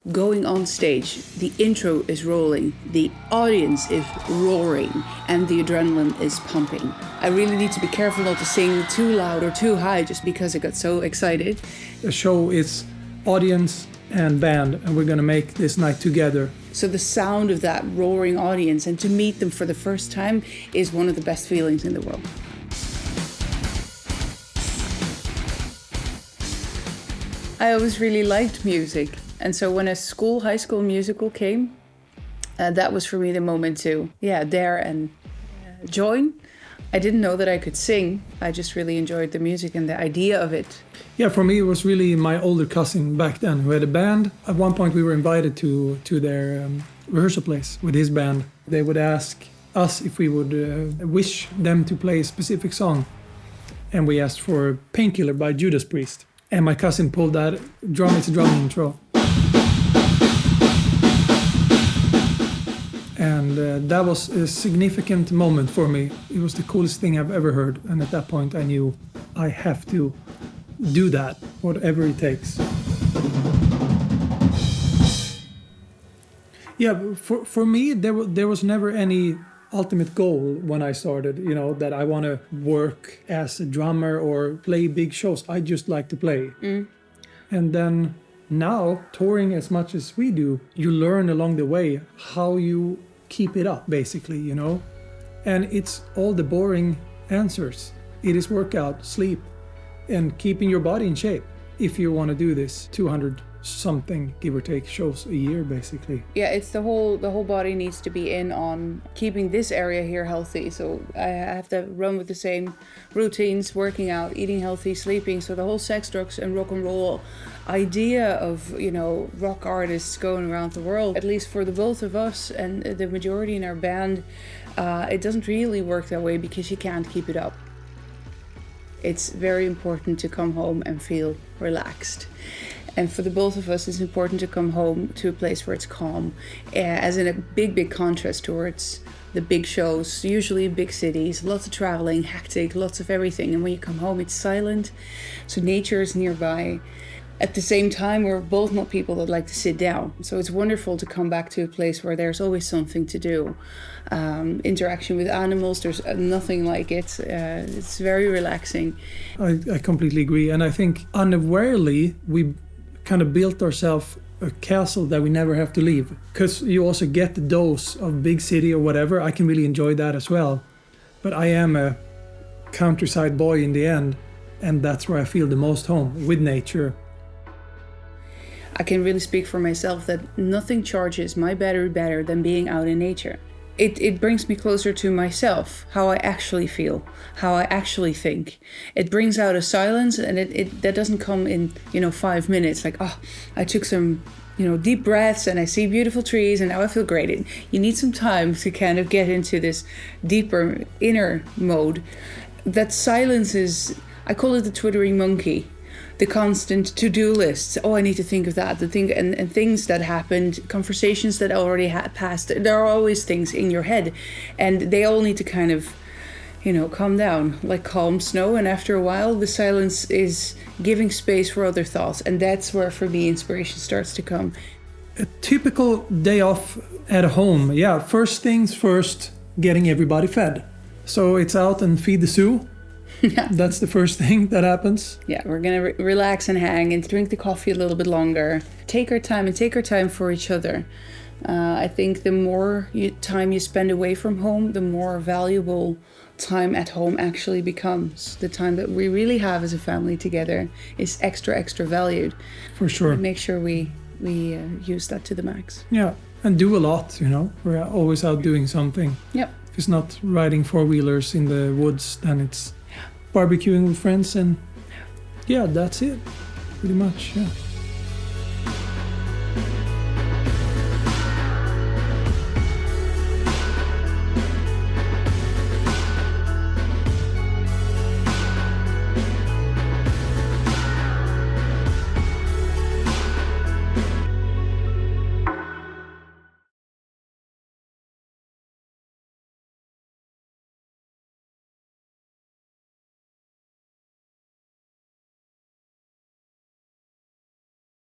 Going on stage, the intro is rolling, the audience is roaring, and the adrenaline is pumping. I really need to be careful not to sing too loud or too high just because I got so excited. The show is audience and band, and we're gonna make this night together. So the sound of that roaring audience and to meet them for the first time is one of the best feelings in the world. I always really liked music. And so when High School Musical came, that was for me the moment to, dare and join. I didn't know that I could sing. I just really enjoyed the music and the idea of it. Yeah, for me it was really my older cousin back then who had a band. At one point we were invited to their rehearsal place with his band. They would ask us if we would wish them to play a specific song. And we asked for Painkiller by Judas Priest. And my cousin pulled that it's a drum intro. And that was a significant moment for me. It was the coolest thing I've ever heard. And at that point I knew I have to do that, whatever it takes. Yeah, for me, there was never any ultimate goal when I started, that I want to work as a drummer or play big shows. I just like to play. And then now, touring as much as we do, you learn along the way how you keep it up, basically, And it's all the boring answers. It is workout, sleep, and keeping your body in shape if you want to do this 200 something, give or take, shows a year, basically. Yeah, it's the whole body needs to be in on keeping this area here healthy. So I have to run with the same routines, working out, eating healthy, sleeping. So the whole sex, drugs and rock and roll idea of, rock artists going around the world, at least for the both of us and the majority in our band, it doesn't really work that way because you can't keep it up. It's very important to come home and feel relaxed. And for the both of us, it's important to come home to a place where it's calm, as in a big contrast towards the big shows, usually in big cities, lots of traveling, hectic, lots of everything. And when you come home, it's silent, so nature is nearby. At the same time, we're both not people that like to sit down. So it's wonderful to come back to a place where there's always something to do. Interaction with animals, there's nothing like it. It's very relaxing. I completely agree. And I think unawarely, we kind of built ourselves a castle that we never have to leave. Because you also get the dose of big city or whatever. I can really enjoy that as well. But I am a countryside boy in the end. And that's where I feel the most home, with nature. I can really speak for myself that nothing charges my battery better than being out in nature. It brings me closer to myself, how I actually feel, how I actually think. It brings out a silence, and that doesn't come in 5 minutes. Like, I took some deep breaths and I see beautiful trees and now I feel great. You need some time to kind of get into this deeper inner mode. That silence is, I call it the twittering monkey. The constant to-do lists. Oh, I need to think of that. And things that happened, conversations that already passed. There are always things in your head, and they all need to kind of, calm down, like calm snow. And after a while, the silence is giving space for other thoughts, and that's where, for me, inspiration starts to come. A typical day off at home. Yeah, first things first, getting everybody fed. So it's out and feed the zoo. Yeah. That's the first thing that happens. Yeah, we're going to relax and hang and drink the coffee a little bit longer. Take our time for each other. I think the more time you spend away from home, the more valuable time at home actually becomes. The time that we really have as a family together is extra valued. For sure. Make sure we use that to the max. Yeah, and do a lot, We're always out doing something. Yep. If it's not riding four-wheelers in the woods, then it's barbecuing with friends, and that's it, pretty much.